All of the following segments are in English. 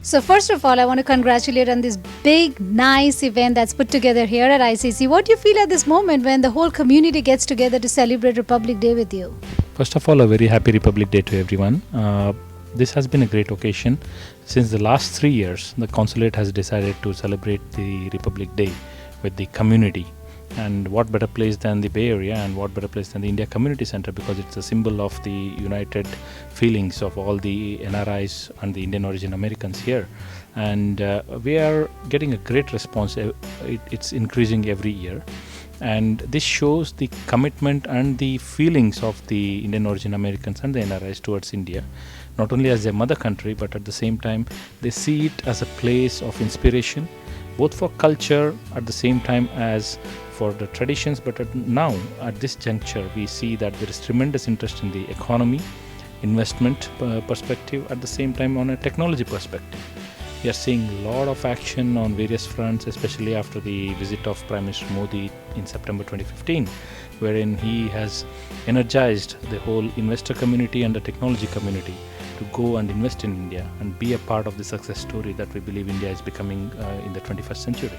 So first of all, I want to congratulate on this big, nice event that's put together here at ICC. What do you feel at this moment when the whole community gets together to celebrate Republic Day with you? First of all, a very happy Republic Day to everyone. This has been a great occasion. Since the last 3 years, the consulate has decided to celebrate the Republic Day with the community. And what better place than the Bay Area, and what better place than the India Community Center, because it's a symbol of the united feelings of all the NRIs and the Indian origin Americans here. And we are getting a great response. It's increasing every year. And this shows the commitment and the feelings of the Indian origin Americans and the NRIs towards India, not only as their mother country, but at the same time they see it as a place of inspiration, both for culture at the same time as for the traditions. But now at this juncture we see that there is tremendous interest in the economy, investment perspective, at the same time on a technology perspective. We are seeing a lot of action on various fronts, especially after the visit of Prime Minister Modi in September 2015, wherein he has energized the whole investor community and the technology community to go and invest in India and be a part of the success story that we believe India is becoming in the 21st century.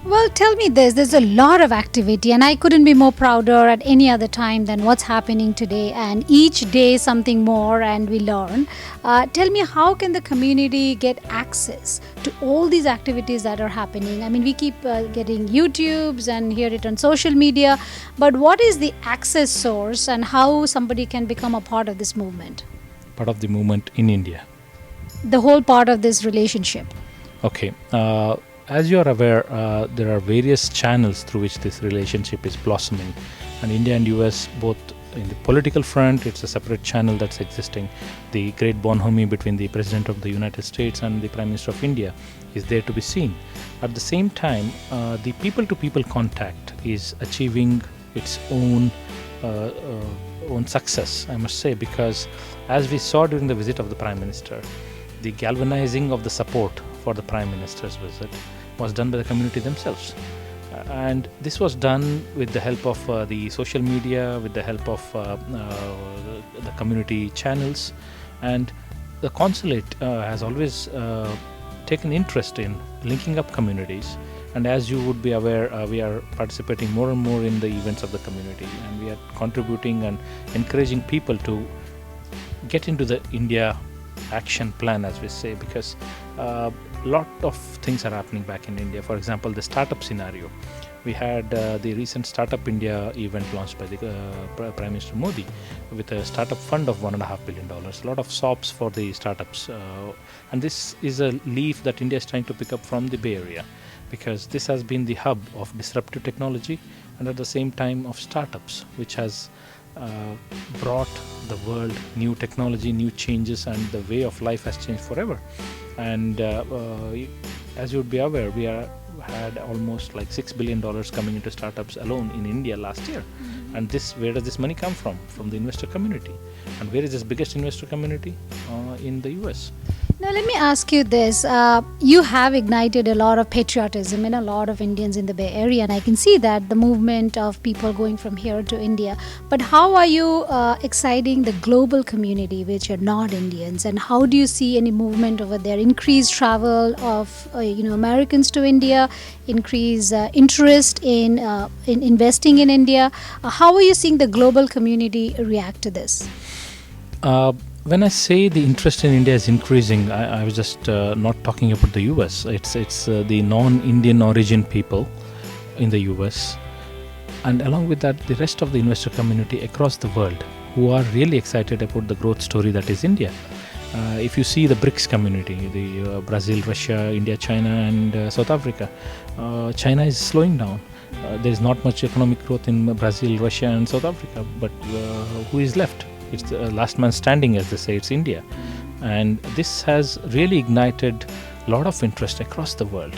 Well, tell me this, there's a lot of activity and I couldn't be more prouder at any other time than what's happening today, and each day something more and we learn. Tell me, how can the community get access to all these activities that are happening? I mean, we keep getting YouTubes and hear it on social media, but what is the access source and how somebody can become a part of this movement? Part of the movement in India. The whole part of this relationship. Okay. As you are aware, there are various channels through which this relationship is blossoming, and India and US, both in the political front, it's a separate channel that's existing. The great bonhomie between the President of the United States and the Prime Minister of India is there to be seen. At the same time, the people-to-people contact is achieving its own success, I must say, because as we saw during the visit of the Prime Minister, the galvanizing of the support for the Prime Minister's visit was done by the community themselves. And this was done with the help of the social media, with the help of the community channels. And the consulate has always taken interest in linking up communities. And as you would be aware, we are participating more and more in the events of the community, and we are contributing and encouraging people to get into the India action plan, as we say, because a lot of things are happening back in India. For example, the startup scenario. We had the recent Startup India event launched by the Prime Minister Modi with a startup fund of $1.5 billion. A lot of SOPs for the startups. And this is a leaf that India is trying to pick up from the Bay Area, because this has been the hub of disruptive technology and at the same time of startups, which has brought the world new technology, new changes, and the way of life has changed forever. And as you would be aware, we had almost like $6 billion coming into startups alone in India last year. And where does this money come from? From the investor community. And where is this biggest investor community? In the US. Now, let me ask you this. You have ignited a lot of patriotism in a lot of Indians in the Bay Area, and I can see that, the movement of people going from here to India. But how are you exciting the global community, which are not Indians, and how do you see any movement over there? Increased travel of Americans to India, increase interest in investing in India. How are you seeing the global community react to this? When I say the interest in India is increasing, I was just not talking about the US. It's the non-Indian origin people in the US, and along with that, the rest of the investor community across the world who are really excited about the growth story that is India. If you see the BRICS community, the Brazil, Russia, India, China, and South Africa, China is slowing down. There is not much economic growth in Brazil, Russia, and South Africa, but who is left? It's the last man standing, as they say. It's India. And this has really ignited a lot of interest across the world.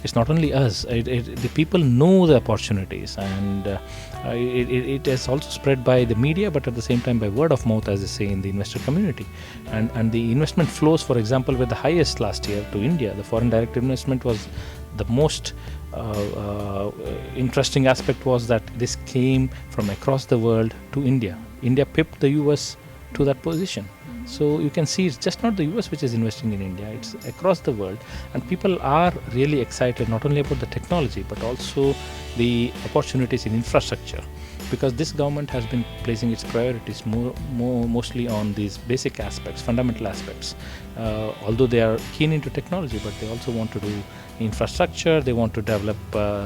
It's not only us, the people know the opportunities, and it has also spread by the media, but at the same time by word of mouth, as they say, in the investor community. And the investment flows, for example, were the highest last year to India. The foreign direct investment was the most interesting aspect, was that this came from across the world to India. India pipped the US to that position. So you can see it's just not the US which is investing in India, it's across the world, and people are really excited not only about the technology but also the opportunities in infrastructure, because this government has been placing its priorities mostly on these basic aspects, fundamental aspects. Although they are keen into technology, but they also want to do infrastructure, they want to develop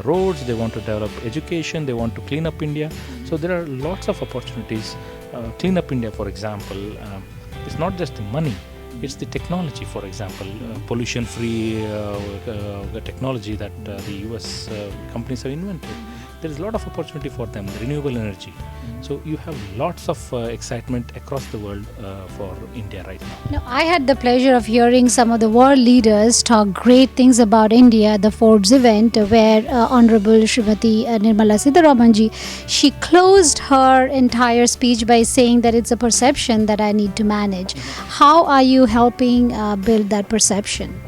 roads, they want to develop education, they want to clean up India. So there are lots of opportunities. Clean up India, for example, it's not just the money, it's the technology. For example, pollution-free technology that the US companies have invented. There is a lot of opportunity for them, renewable energy. So you have lots of excitement across the world for India right now. Now, I had the pleasure of hearing some of the world leaders talk great things about India at the Forbes event, where Honorable Srimati Nirmala Sitharamanji, she closed her entire speech by saying that it's a perception that I need to manage. How are you helping build that perception?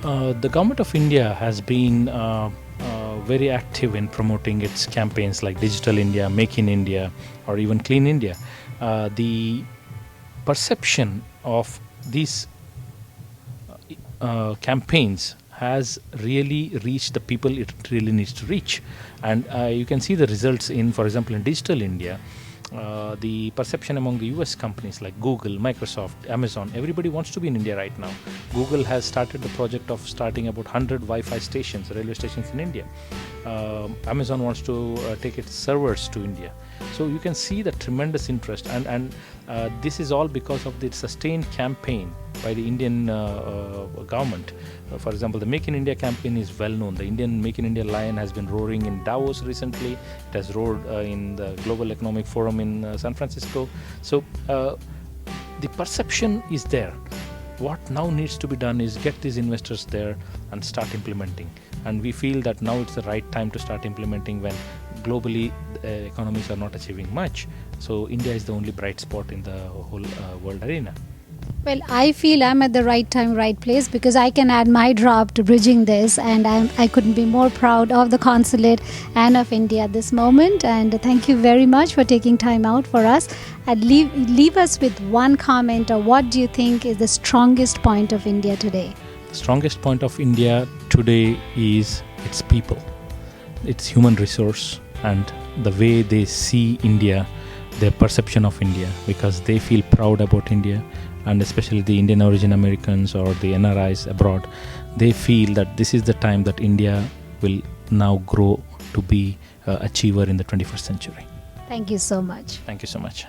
The government of India has been very active in promoting its campaigns like Digital India, Make in India, or even Clean India. The perception of these campaigns has really reached the people it really needs to reach. And you can see the results in, for example, in Digital India. The perception among the US companies like Google, Microsoft, Amazon, everybody wants to be in India right now. Google has started the project of starting about 100 Wi-Fi stations, railway stations in India. Amazon wants to take its servers to India. So you can see the tremendous interest, and this is all because of the sustained campaign by the Indian government. For example, the Make in India campaign is well known. The Indian Make in India lion has been roaring in Davos recently. It has roared in the Global Economic Forum in San Francisco. So the perception is there. What now needs to be done is get these investors there and start implementing. And we feel that now it's the right time to start implementing when globally economies are not achieving much. So India is the only bright spot in the whole world arena. Well, I feel I'm at the right time, right place, because I can add my drop to bridging this, and I couldn't be more proud of the consulate and of India at this moment. And thank you very much for taking time out for us. And leave us with one comment, or what do you think is the strongest point of India today? The strongest point of India today is its people, its human resource, and the way they see India, their perception of India, because they feel proud about India. And especially the Indian origin Americans or the NRIs abroad, they feel that this is the time that India will now grow to be an achiever in the 21st century. Thank you so much. Thank you so much.